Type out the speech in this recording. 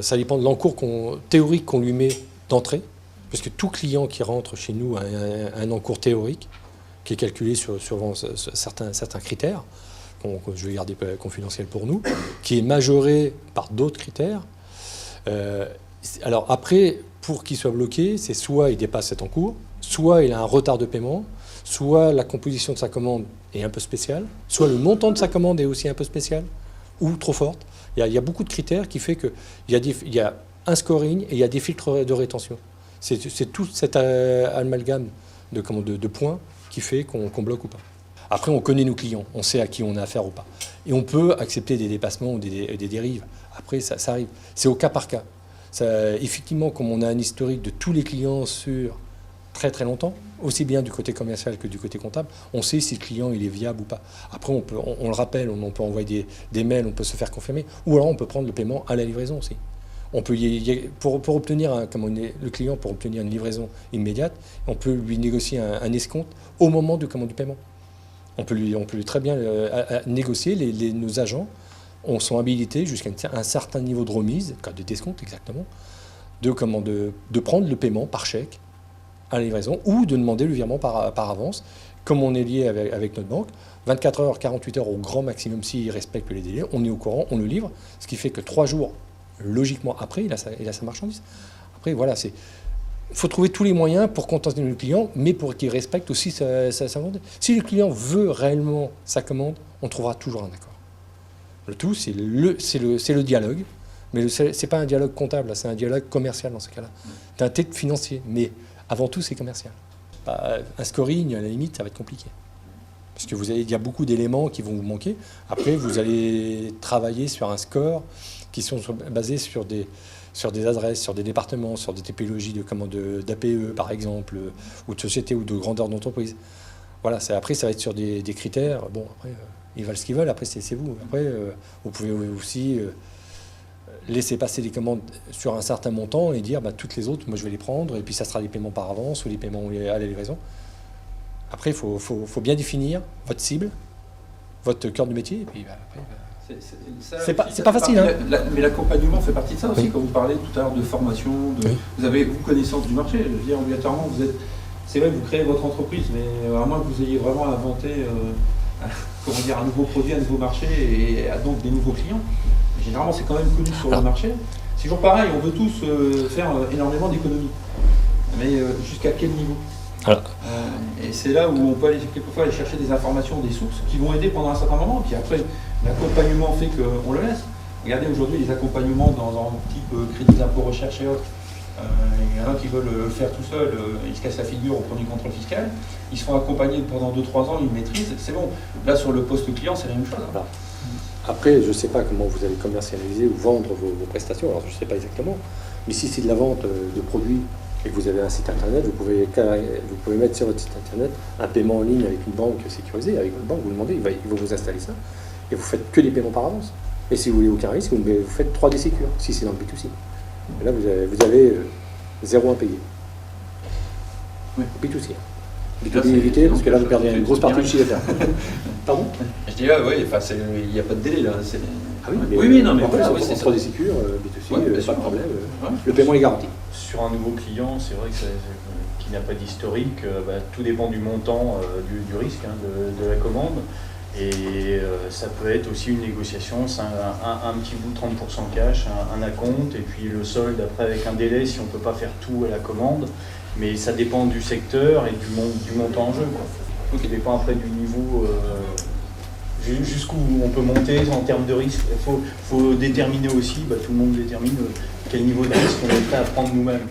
Ça dépend de l'encours théorique qu'on lui met d'entrée, parce que tout client qui rentre chez nous a un encours théorique qui est calculé sur certains critères, que je vais garder confidentiel pour nous, qui est majoré par d'autres critères. Alors après, pour qu'il soit bloqué, c'est soit il dépasse cet encours, soit il a un retard de paiement, soit la composition de sa commande est un peu spéciale, soit le montant de sa commande est aussi un peu spécial, ou trop forte. Il y a beaucoup de critères qui fait qu'il y a un scoring et il y a des filtres de rétention. C'est tout cet amalgame de points qui fait qu'on bloque ou pas. Après, on connaît nos clients, on sait à qui on a affaire ou pas. Et on peut accepter des dépassements ou des dérives. Après, ça arrive. C'est au cas par cas. Effectivement, comme on a un historique de tous les clients sur très très longtemps, aussi bien du côté commercial que du côté comptable, on sait si le client il est viable ou pas. Après, on le rappelle, on peut envoyer des mails, on peut se faire confirmer, ou alors on peut prendre le paiement à la livraison aussi. On peut pour obtenir le client pour obtenir une livraison immédiate, on peut lui négocier un escompte au moment du paiement. On peut lui très bien négocier. Nos agents sont habilités jusqu'à un certain niveau de remise, cas de escompte exactement, de prendre le paiement par chèque à la livraison ou de demander le virement par avance. Comme on est lié avec notre banque, 24 heures, 48 heures au grand maximum s'il respecte les délais, on est au courant, on le livre, ce qui fait que 3 jours, logiquement après, il a sa marchandise. Après, voilà, il faut trouver tous les moyens pour contenter le client, mais pour qu'il respecte aussi sa commande. Si le client veut réellement sa commande, on trouvera toujours un accord. Le tout, c'est le dialogue, mais ce n'est pas un dialogue comptable, c'est un dialogue commercial dans ce cas-là. C'est un tête financier, mais avant tout, c'est commercial. Un scoring, à la limite, ça va être compliqué. Parce que il y a beaucoup d'éléments qui vont vous manquer. Après, vous allez travailler sur un score qui sont basés sur des adresses, sur des départements, sur des typologies d'APE, par exemple, ou de sociétés ou de grandeur d'entreprise. Voilà, après, ça va être sur des critères. Bon, après, ils valent ce qu'ils veulent, après, c'est vous. Après, vous pouvez aussi laisser passer les commandes sur un certain montant et dire toutes les autres, moi je vais les prendre, et puis ça sera les paiements par avance ou les paiements à la livraison. Après, il faut bien définir votre cible, votre cœur de métier, et puis après, c'est pas facile. Mais l'accompagnement fait partie de ça aussi, oui. Quand vous parlez tout à l'heure de formation, oui. Vous avez connaissance du marché, je veux dire, obligatoirement, c'est vrai que vous créez votre entreprise, mais à moins que vous ayez vraiment inventé un nouveau produit, un nouveau marché, et donc des nouveaux clients. Généralement, c'est quand même connu sur le marché. C'est toujours pareil, on veut tous faire énormément d'économies. Mais jusqu'à quel niveau? Et c'est là où on peut quelquefois aller chercher des informations, des sources qui vont aider pendant un certain moment. Puis après, l'accompagnement fait qu'on le laisse. Regardez aujourd'hui les accompagnements dans un type crédit d'impôt recherche et autres. Il y en a qui veulent le faire tout seul, ils se cassent la figure au premier contrôle fiscal. Ils se font accompagner pendant 2-3 ans, ils maîtrisent, c'est bon. Là, sur le poste client, c'est la même chose. Voilà. Après, je ne sais pas comment vous allez commercialiser ou vendre vos prestations, alors je ne sais pas exactement. Mais si c'est de la vente de produits et que vous avez un site internet, vous pouvez mettre sur votre site internet un paiement en ligne avec une banque sécurisée. Avec votre banque, vous demandez, ils vont vous installer ça. Et vous faites que des paiements par avance. Et si vous voulez aucun risque, vous faites 3D Secure, si c'est dans le B2C. Et là, vous avez 0 à payer. Oui. B2C. B2B éviter, parce que là, vous perdez une grosse partie du chiffre d'affaires. Pardon? Je dis là, oui, il n'y a pas de délai là. Ah oui, mais oui, non, mais voilà, oui, c'est 3D Secure, B2C, ouais, pas de problème. Le paiement est garanti. Sur un nouveau client, c'est vrai que qui n'a pas d'historique, tout dépend du montant du risque de la commande. Et ça peut être aussi une négociation, c'est un petit bout de 30% cash, un acompte, et puis le solde après avec un délai si on ne peut pas faire tout à la commande. Mais ça dépend du secteur et du montant en jeu, quoi. Donc il dépend après du niveau, jusqu'où on peut monter en termes de risque. Il faut déterminer aussi, tout le monde détermine quel niveau de risque on est prêt à prendre nous-mêmes.